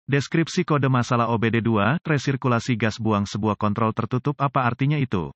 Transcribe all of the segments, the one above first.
Deskripsi kode masalah OBD2, resirkulasi gas buang sebuah kontrol tertutup. Apa artinya itu?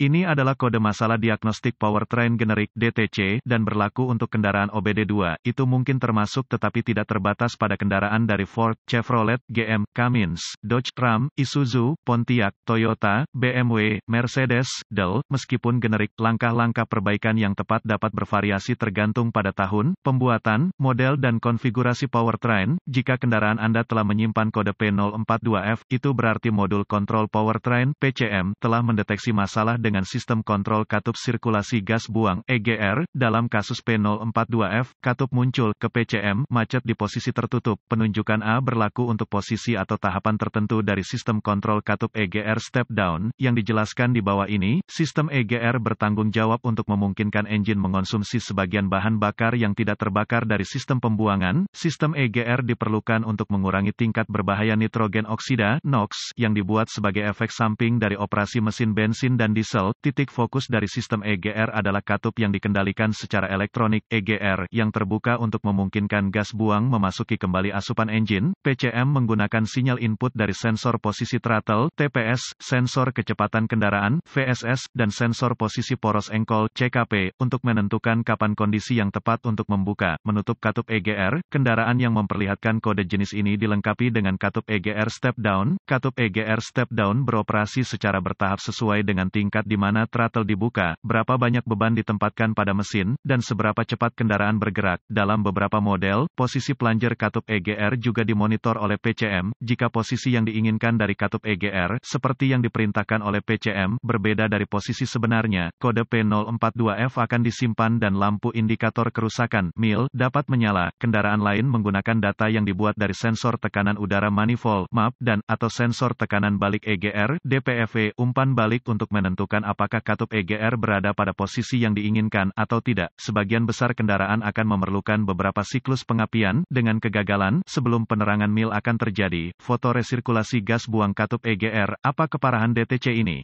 Ini adalah kode masalah diagnostik powertrain generik (DTC) dan berlaku untuk kendaraan OBD2. Itu mungkin termasuk tetapi tidak terbatas pada kendaraan dari Ford, Chevrolet, GM, Cummins, Dodge, Ram, Isuzu, Pontiac, Toyota, BMW, Mercedes, Dell. Meskipun generik, langkah-langkah perbaikan yang tepat dapat bervariasi tergantung pada tahun, pembuatan, model dan konfigurasi powertrain. Jika kendaraan Anda telah menyimpan kode P042F, itu berarti modul kontrol powertrain (PCM) telah mendeteksi masalah dengan sistem kontrol katup sirkulasi gas buang (EGR). Dalam kasus P042F, katup muncul ke PCM macet di posisi tertutup. Penunjukan A berlaku untuk posisi atau tahapan tertentu dari sistem kontrol katup EGR step down, yang dijelaskan di bawah ini. Sistem EGR bertanggung jawab untuk memungkinkan engine mengonsumsi sebagian bahan bakar yang tidak terbakar dari sistem pembuangan. Sistem EGR diperlukan untuk mengurangi tingkat berbahaya nitrogen oksida (NOx) yang dibuat sebagai efek samping dari operasi mesin bensin dan diesel. Titik fokus dari sistem EGR adalah katup yang dikendalikan secara elektronik (EGR) yang terbuka untuk memungkinkan gas buang memasuki kembali asupan engine. PCM menggunakan sinyal input dari sensor posisi throttle (TPS), sensor kecepatan kendaraan (VSS), dan sensor posisi poros engkol (CKP) untuk menentukan kapan kondisi yang tepat untuk membuka, menutup katup EGR. Kendaraan yang memperlihatkan kode jenis ini dilengkapi dengan katup EGR step down. Katup EGR step down beroperasi secara bertahap sesuai dengan tingkat di mana throttle dibuka, berapa banyak beban ditempatkan pada mesin, dan seberapa cepat kendaraan bergerak. Dalam beberapa model, posisi plunger katup EGR juga dimonitor oleh PCM. Jika posisi yang diinginkan dari katup EGR, seperti yang diperintahkan oleh PCM, berbeda dari posisi sebenarnya, kode P042F akan disimpan dan lampu indikator kerusakan (MIL) dapat menyala. Kendaraan lain menggunakan data yang dibuat dari sensor tekanan udara manifold (MAP) dan atau sensor tekanan balik EGR (DPFE) umpan balik untuk menentukan apakah katup EGR berada pada posisi yang diinginkan atau tidak. Sebagian besar kendaraan akan memerlukan beberapa siklus pengapian. Dengan kegagalan, sebelum penerangan MIL akan terjadi, foto resirkulasi gas buang katup EGR. Apa keparahan DTC ini?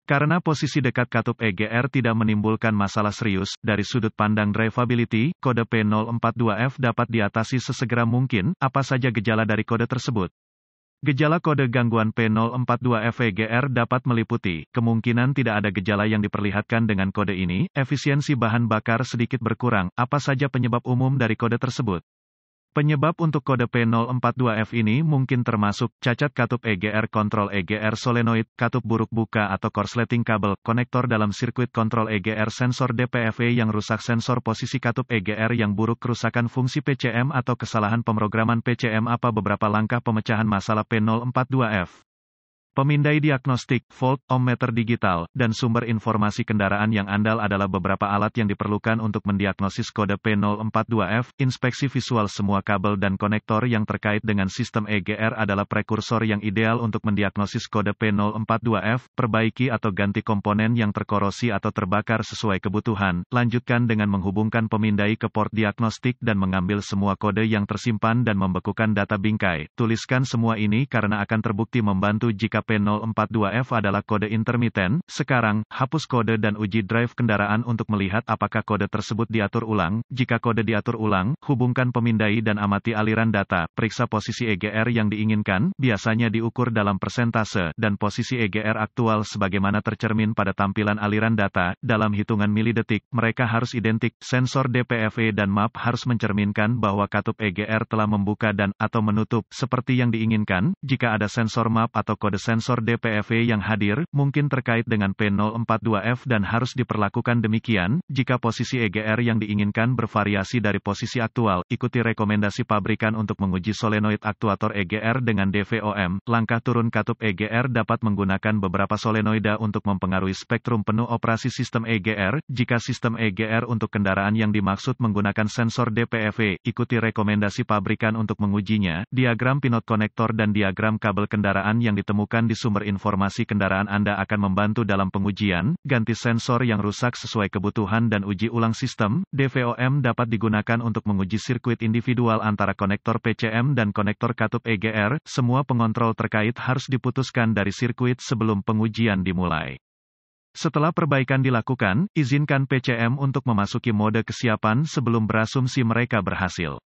Karena posisi dekat katup EGR tidak menimbulkan masalah serius, dari sudut pandang drivability, kode P042F dapat diatasi sesegera mungkin. Apa saja gejala dari kode tersebut? Gejala kode gangguan P042F EGR dapat meliputi, kemungkinan tidak ada gejala yang diperlihatkan dengan kode ini, efisiensi bahan bakar sedikit berkurang. Apa saja penyebab umum dari kode tersebut? Penyebab untuk kode P042F ini mungkin termasuk, cacat katup EGR, kontrol EGR solenoid, katup buruk buka atau korsleting kabel, konektor dalam sirkuit kontrol EGR, sensor DPFE yang rusak, sensor posisi katup EGR yang buruk, kerusakan fungsi PCM atau kesalahan pemrograman PCM. Apa beberapa langkah pemecahan masalah P042F? Pemindai diagnostik, volt, ohmmeter digital, dan sumber informasi kendaraan yang andal adalah beberapa alat yang diperlukan untuk mendiagnosis kode P042F. Inspeksi visual semua kabel dan konektor yang terkait dengan sistem EGR adalah prekursor yang ideal untuk mendiagnosis kode P042F. Perbaiki atau ganti komponen yang terkorosi atau terbakar sesuai kebutuhan. Lanjutkan dengan menghubungkan pemindai ke port diagnostik dan mengambil semua kode yang tersimpan dan membekukan data bingkai. Tuliskan semua ini karena akan terbukti membantu jika P042F adalah kode intermiten. Sekarang, hapus kode dan uji drive kendaraan untuk melihat apakah kode tersebut diatur ulang. Jika kode diatur ulang, hubungkan pemindai dan amati aliran data. Periksa posisi EGR yang diinginkan, biasanya diukur dalam persentase, dan posisi EGR aktual sebagaimana tercermin pada tampilan aliran data. Dalam hitungan milidetik, mereka harus identik. Sensor DPFE dan MAP harus mencerminkan bahwa katup EGR telah membuka dan atau menutup seperti yang diinginkan. Jika ada sensor MAP atau kode sensor DPFE yang hadir, mungkin terkait dengan P042F dan harus diperlakukan demikian. Jika posisi EGR yang diinginkan bervariasi dari posisi aktual, ikuti rekomendasi pabrikan untuk menguji solenoid aktuator EGR dengan DVOM. Langkah turun katup EGR dapat menggunakan beberapa solenoida untuk mempengaruhi spektrum penuh operasi sistem EGR. Jika sistem EGR untuk kendaraan yang dimaksud menggunakan sensor DPFE, ikuti rekomendasi pabrikan untuk mengujinya. Diagram pinot konektor dan diagram kabel kendaraan yang ditemukan di sumber informasi kendaraan Anda akan membantu dalam pengujian. Ganti sensor yang rusak sesuai kebutuhan dan uji ulang sistem. DVOM dapat digunakan untuk menguji sirkuit individual antara konektor PCM dan konektor katup EGR. Semua pengontrol terkait harus diputuskan dari sirkuit sebelum pengujian dimulai. Setelah perbaikan dilakukan, izinkan PCM untuk memasuki mode kesiapan sebelum berasumsi mereka berhasil.